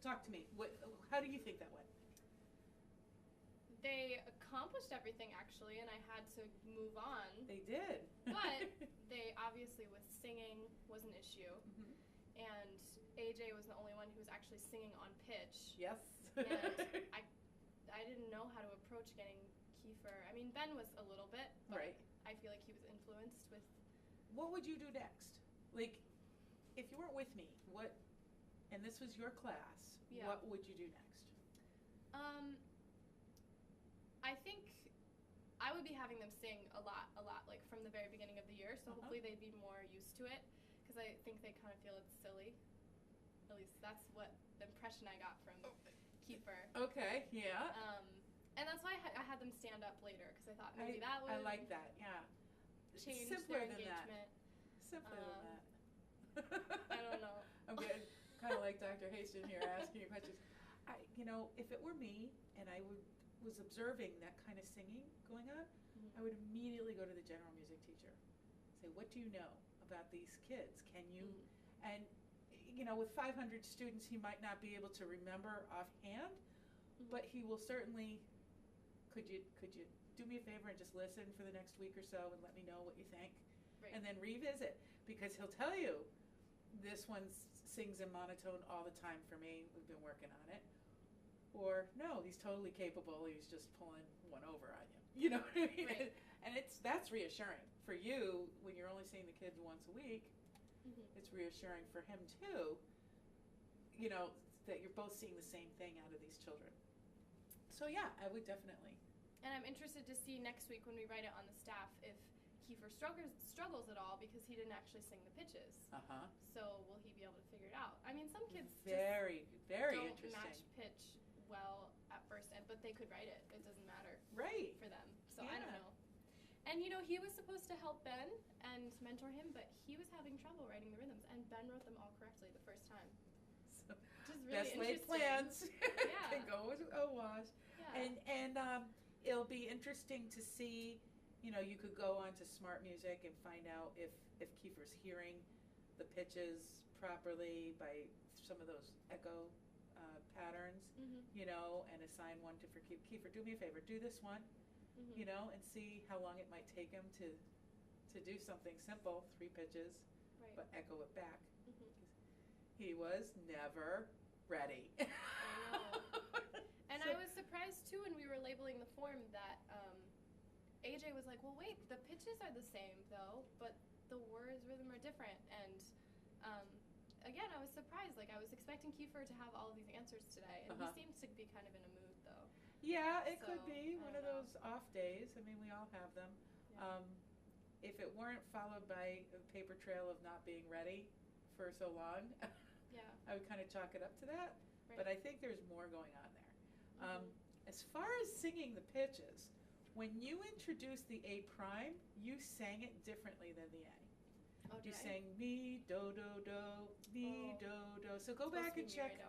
talk to me. How do you think that went? They accomplished everything, actually, and I had to move on. They did. But they obviously, with singing, was an issue. Mm-hmm. And AJ was the only one who was actually singing on pitch. Yes. And I didn't know how to approach getting Kiefer. I mean, Ben was a little bit, but right. I feel like he was influenced with... What would you do next? Like, if you weren't with me, and this was your class, Yeah. What would you do next? I think I would be having them sing a lot, like from the very beginning of the year, so hopefully they'd be more used to it, because I think they kind of feel it's silly. At least that's what the impression I got from Kiefer. Okay, yeah. And that's why I had them stand up later, because I thought maybe that would... I like that, yeah. Change Simpler their than engagement. that. Simpler than that. I don't know. I'm getting kind of like Dr. Haston here asking you questions. If it were me and I was observing that kind of singing going on, I would immediately go to the general music teacher. Say, what do you know about these kids? Can you, and with 500 students, he might not be able to remember offhand, but he will certainly, could you do me a favor and just listen for the next week or so and let me know what you think? Right. And then revisit, because he'll tell you, this one sings in monotone all the time for me, we've been working on it. Or, no, he's totally capable, he's just pulling one over on you. You know what I mean? Right. And that's reassuring. For you, when you're only seeing the kids once a week, it's reassuring for him too, that you're both seeing the same thing out of these children. So yeah, I would definitely. And I'm interested to see next week when we write it on the staff if Kiefer struggles at all, because he didn't actually sing the pitches. So will he be able to figure it out? I mean, some kids very don't interesting. match pitch well at first, but they could write it. It doesn't matter for them. So I don't know. And he was supposed to help Ben and mentor him, but he was having trouble writing the rhythms, and Ben wrote them all correctly the first time. So which is really best laid plans can go a wash. Yeah. And it'll be interesting to see. You could go on to Smart Music and find out if Kiefer's hearing the pitches properly by some of those echo patterns, and assign one for Kiefer. Do me a favor, do this one, and see how long it might take him to do something simple, 3 pitches, but echo it back. He was never ready. I know. And I was surprised too when we were labeling the form that AJ was like, well, wait, the pitches are the same though, but the words, rhythm are different. And again, I was surprised. Like, I was expecting Kiefer to have all of these answers today, and he seems to be kind of in a mood though. Yeah, it could be one of those off days. I mean, we all have them. Yeah. If it weren't followed by a paper trail of not being ready for so long, I would kind of chalk it up to that. Right. But I think there's more going on there. As far as singing the pitches, when you introduced the A prime, you sang it differently than the A. Oh, You sang mi, do, do, do, mi, do, do. So go back and check.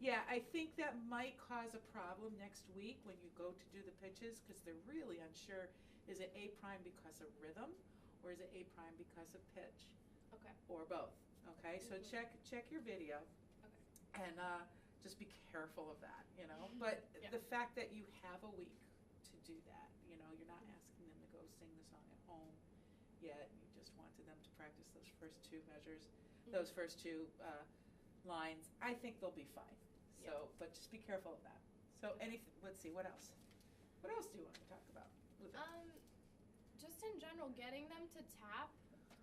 Yeah, I think that might cause a problem next week when you go to do the pitches, because they're really unsure. Is it A prime because of rhythm, or is it A prime because of pitch? Okay. Or both. Okay, so check your video. Okay. And just be careful of that, But the fact that you have a week to do that, you're not asking them to go sing the song at home yet. You just wanted them to practice those first 2 measures, those first 2 lines. I think they'll be fine. So, but just be careful of that. So, let's see, what else? What else do you want to talk about with them? Just in general, getting them to tap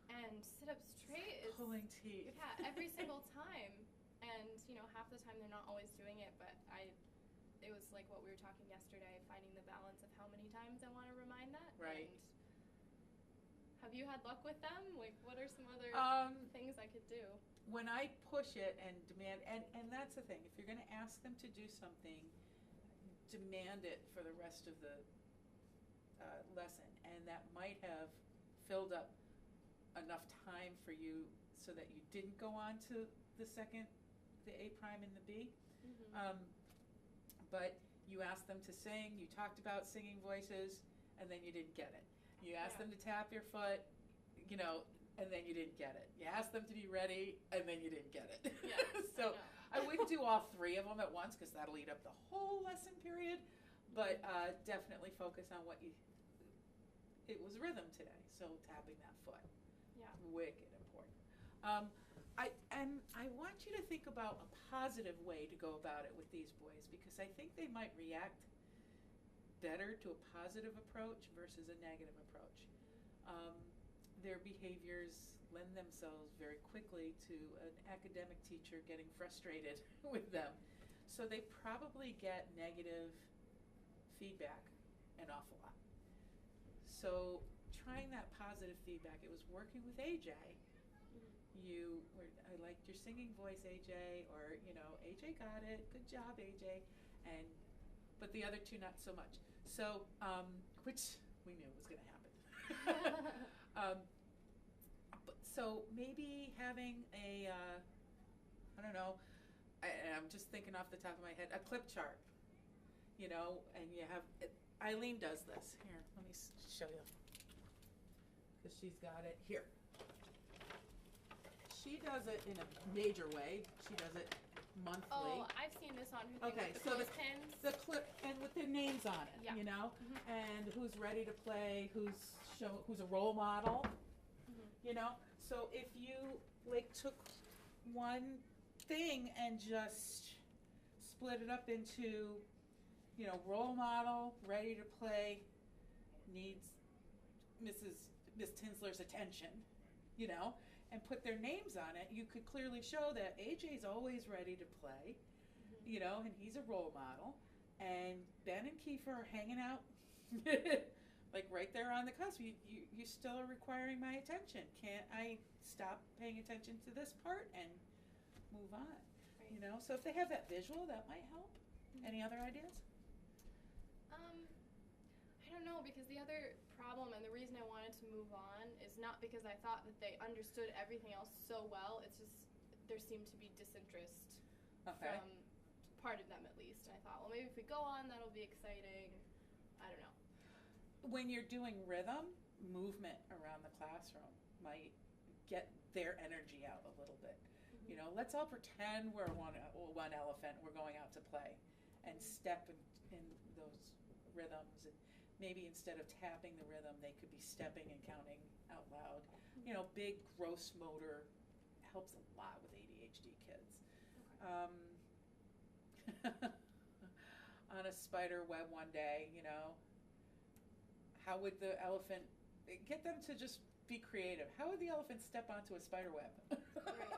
and sit up straight is pulling teeth. Yeah, every single time. And half the time they're not always doing it, but it was like what we were talking yesterday, finding the balance of how many times I want to remind that. Right. And have you had luck with them? Like, what are some other things I could do? When I push it and demand, and that's the thing, if you're going to ask them to do something, demand it for the rest of the lesson, and that might have filled up enough time for you so that you didn't go on to the A prime and the B. But you asked them to sing, you talked about singing voices, and then you didn't get it. You asked them to tap your foot, and then you didn't get it. You asked them to be ready, and then you didn't get it. Yeah, So I wouldn't do all 3 of them at once because that'll eat up the whole lesson period. But definitely focus on what you. It was rhythm today, so tapping that foot. Yeah. Wicked important. I want you to think about a positive way to go about it with these boys, because I think they might react better to a positive approach versus a negative approach. Their behaviors lend themselves very quickly to an academic teacher getting frustrated with them. So they probably get negative feedback an awful lot. So trying that positive feedback, it was working with AJ. I liked your singing voice, AJ, or, AJ got it, good job, AJ, but the other 2 not so much. So, which we knew was going to happen. So maybe having I don't know, I'm just thinking off the top of my head, a clip chart, and you have, Eileen does this. Here, let me show you, because she's got it here. She does it in a major way. She does it monthly. Oh, I've seen this on her thing with the clothespins. The clip, and with their names on it, Yeah. and who's ready to play, who's a role model, So if you took one thing and just split it up into, role model, ready to play, needs Miss Tinsler's attention, and put their names on it, you could clearly show that AJ's always ready to play, and he's a role model, and Ben and Kiefer are hanging out right there on the cusp. You still are requiring my attention. Can't I stop paying attention to this part and move on? Right. So if they have that visual, that might help. Any other ideas? I don't know, because the other problem and the reason I wanted to move on is not because I thought that they understood everything else so well. It's just there seemed to be disinterest from part of them, at least. And I thought, well, maybe if we go on, that'll be exciting. I don't know. When you're doing rhythm, movement around the classroom might get their energy out a little bit. Let's all pretend we're one elephant. We're going out to play, and step in those rhythms. And maybe instead of tapping the rhythm, they could be stepping and counting out loud. Big gross motor helps a lot with ADHD kids. On a spider web one day, how would the elephant get them to just be creative? How would the elephant step onto a spider web? Right.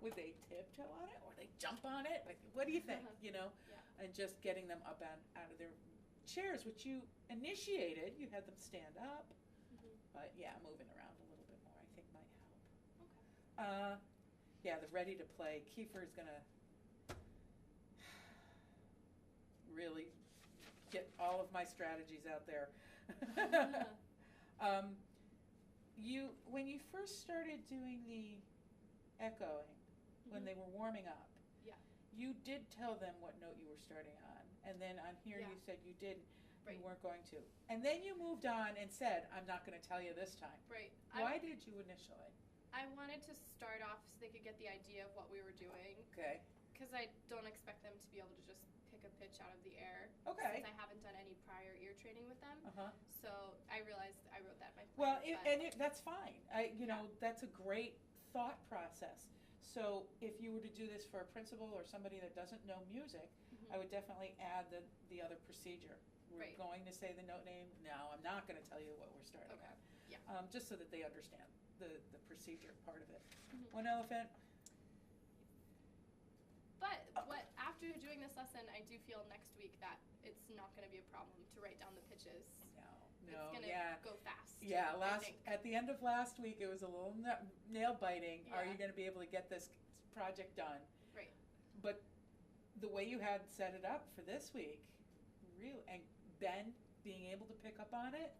Would they tiptoe on it, or they jump on it? What do you think? Yeah. And just getting them up out of their chairs, which you initiated. You had them stand up, but moving around a little bit more, I think, might help. Okay. The ready to play. Kiefer is gonna really get all of my strategies out there. When you first started doing the echoing, when they were warming up, you did tell them what note you were starting on, and then on here you said you didn't. Right. You weren't going to, and then you moved on and said, "I'm not going to tell you this time." Right. Why did you initially? I wanted to start off so they could get the idea of what we were doing. Okay. Because I don't expect them to be able to just pick a pitch out of the air. Okay. Since I haven't done any prior ear training with them. So I realized I wrote that in my plan. Well, that's fine. That's a great thought process. So if you were to do this for a principal or somebody that doesn't know music, I would definitely add the other procedure. We're going to say the note name. No, I'm not going to tell you what we're starting at. Yeah. Just so that they understand the procedure part of it. One elephant. But after doing this lesson, I do feel next week that it's not going to be a problem to write down the pitches. No, it's going to go fast. Yeah, at the end of last week, it was a little nail biting. Yeah. Are you going to be able to get this project done? Right. But the way you had set it up for this week, really, and Ben being able to pick up on it,